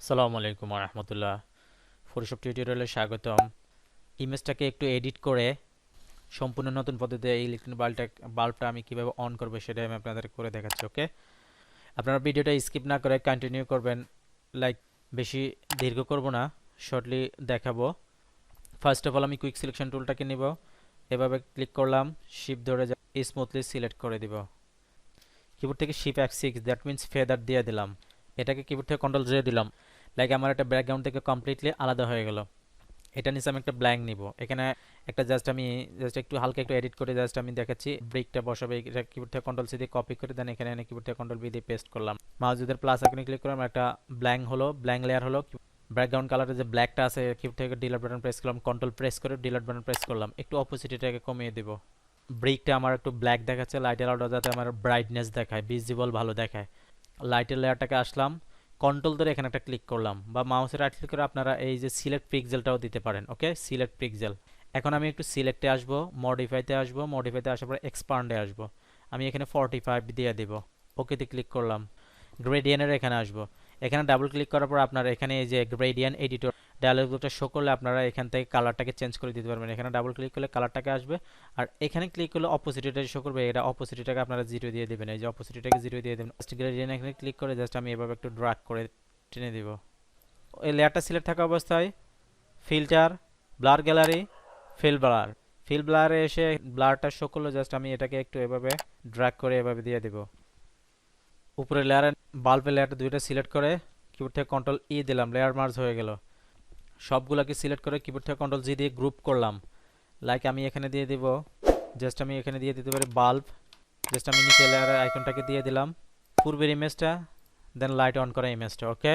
আসসালামু আলাইকুম ওয়া রাহমাতুল্লাহ। ফটোশপ টিউটোরিয়ালে স্বাগতম। ইমেজটাকে একটু এডিট করে সম্পূর্ণ নতুন পদ্ধতিতে এই ইলেকট্রনিক বাল্বটা আমি কিভাবে অন করব সেটা আমি আপনাদের করে দেখাচ্ছি। ওকে, আপনারা ভিডিওটা স্কিপ না করে কন্টিনিউ করবেন। লাইক বেশি দীর্ঘ করব না, শর্টলি দেখাবো। ফার্স্ট অফ অল আমি কুইক সিলেকশন টুলটাকে নিব, এভাবে ক্লিক করলাম, শিফট ধরে স্মুথলি সিলেক্ট করে দিব। কিবোর্ড থেকে shift F6 that means feather দিয়ে দিলাম। এটাকে কিবোর্ড থেকে কন্ট্রোল জে দিলাম। লাইক আমার একটা ব্যাকগ্রাউন্ড থেকে কমপ্লিটলি আলাদা হয়ে গেল। এটা নিচে আমি একটা ব্ল্যাঙ্ক নিব। এখানে একটা আমি একটু হালকা একটু এডিট করে আমি দেখাচ্ছি। ব্রেকটা বসাবে, এটা কিবোর্ড থেকে কন্ট্রোল সি দিয়ে কপি করে দেন, এখানে এনে কিবোর্ড থেকে কন্ট্রোল বি দিয়ে পেস্ট করলাম। মাউস যদি প্লাস আইকনে ক্লিক করলাম, একটা ব্ল্যাঙ্ক লেয়ার হলো। ব্যাকগ্রাউন্ড কালারের যে ব্ল্যাকটা আছে, কিবোর্ড থেকে ডিলিট বাটন প্রেস করলাম, কন্ট্রোল প্রেস করে ডিলিট বাটন প্রেস করলাম। একটু অপোজিটটাকে কমিয়ে দিব। ব্রেকটা আমার একটু ব্ল্যাক দেখাচ্ছে, লাইটের আলোটা যাতে আমার ব্রাইটনেস দেখায়, ভিজিবল ভালো দেখায়। লাইটের লেয়ারটাকে আসলাম, কন্ট্রোল ধরে এখানে একটা ক্লিক করলাম, বা মাউসের রাইট ক্লিক করে আপনারা এই যে সিলেক্ট পিক্সেলটাও দিতে পারেন। ওকে, সিলেক্ট পিক্সেল। এখন আমি একটু সিলেক্টে আসবো, মডিফাইতে আসবো, মডিফাইতে আসার পর এক্সপান্ডে আসবো। আমি এখানে 45 দিয়ে দিব। ওকেতে ক্লিক করলাম। গ্রেডিয়েন্টের এখানে আসবো, এখানে ডাবল ক্লিক করার পর আপনারা এখানে এই যে গ্রেডিয়েন্ট এডিটর ডায়ালগটা শো করলে আপনারা এখান থেকে কালারটাকে চেঞ্জ করে দিতে পারবেন। এখানে ডাবল ক্লিক করলে কালারটাকে আসবে, আর এখানে ক্লিক করলে অপোজিটটা শো করবে। এটা অপোজিটটাকে আপনারা 0 দিয়ে দিবেন। এই যে অপোজিটটাকে 0 দিয়ে দেবেন। জাস্ট গ্রেডিয়েন্ট এখানে ক্লিক করে জাস্ট আমি এভাবে একটু ড্র্যাগ করে টেনে দিব। এই লেয়ারটা সিলেক্ট থাকা অবস্থায় ফিল্টার, ব্লার গ্যালারি, ফিল ব্লারে এসে ব্লারটা শো করলো, জাস্ট আমি এটাকে একটু এভাবে ড্র্যাগ করে এভাবে দিয়ে দিব। উপরে লেয়ারে বাল্বের লেয়ারটা দুইটা সিলেক্ট করে কিবোর্ড থেকে কন্ট্রোল ই দিলাম, লেয়ার মার্জ হয়ে গেল। সবগুলোকে সিলেক্ট করে কিবোর্ড থেকে কন্ট্রোল জি দিয়ে গ্রুপ করলাম। লাইক আমি এখানে দিয়ে দিব, আমি এখানে দিয়ে দিতে পারি বাল্ব। আমি নিচে লেয়ারের আইকনটাকে দিয়ে দিলাম, পূর্বের ইমেজটা, দেন লাইট অন করা ইমেজটা। ওকে।